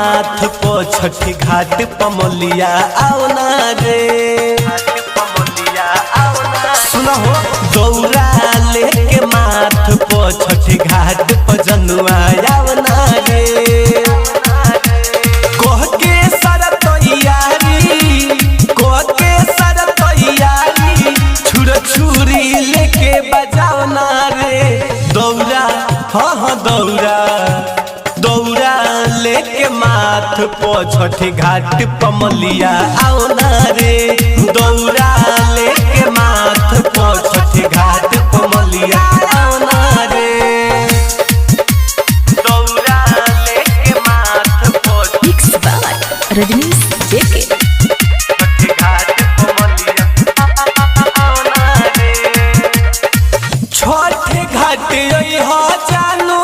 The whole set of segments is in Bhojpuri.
माथ पो छठी घाट पमलिया आओ ना रे सुनो हो दौरा लेके माथ पो छठी घाट प जनुआ आओ ना रे कह के सारा तैयारी छुरा छुरी लेके बजाओ ना रे दौरा हाँ दौरा लेके माथ पो छठी घाट पमलिया आओ ना रे दौरा लेके माथ पो छठी घाट पमलिया आओ ना रे दौरा लेके माथ पो मिक्स बाय रजनीश जेके छठी घाट पमलिया आओ ना रे छठी घाट हो जानू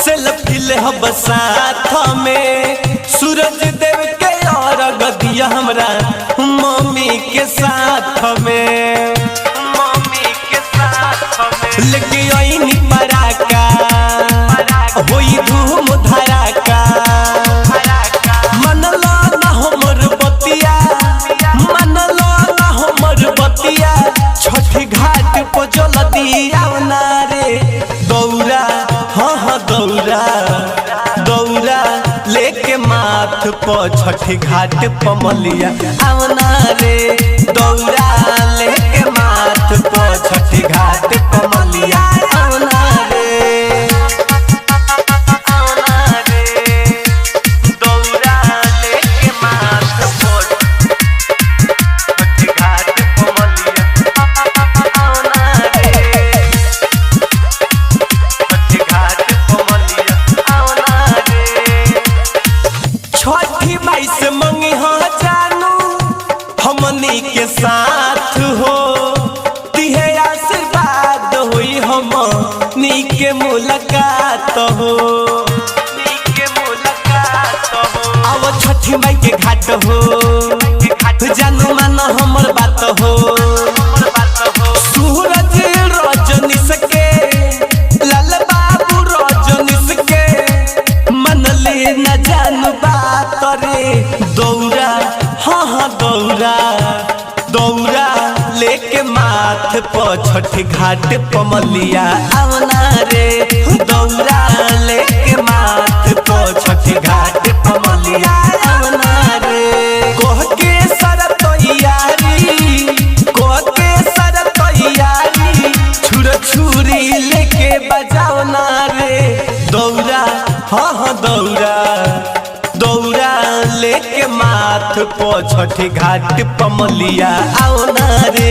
सेल्फी ले साथ में सूरज देव के और गदिया हमरा मम्मी के साथ में लेके आईनी पराका होई धूम धड़ाका मनला ना हमर बतिया छठी घाट पर जल्दी आओ ना रे दौरा हाँ दौरा लेके माथ पो छठी घाट पमलिया आओ ना रे दौरा लेके माथ पो छठी घाट पमलिया आओ ना रे दौरा लेके माथ पो छठी घाट पमलिया आओ ना रे छठी घाट पमलिया आओ ना रे छठी माई से मंगी हो जानू हमनी के साथ हो तिहे आशीर्वाद होई हमनी के मुलाकात हो आओ छठी माई के घाट हो जानू मानो हमर बात हो सूरज रजनीश के लाल बाबू रजनीश के मनले न जानू बात रे दौरा हाँ दौरा लेके माथ पो छठी घाट पमलिया आओ ना रे दौरा लेके माथ पो छठी घाट पमलिया आओ ना रे कह के सारा तैयारी छुरा छुरी लेके बजाओ ना रे दौरा हाँ दौरा लेके माथ पो छठी घाट पमलिया आओ ना रे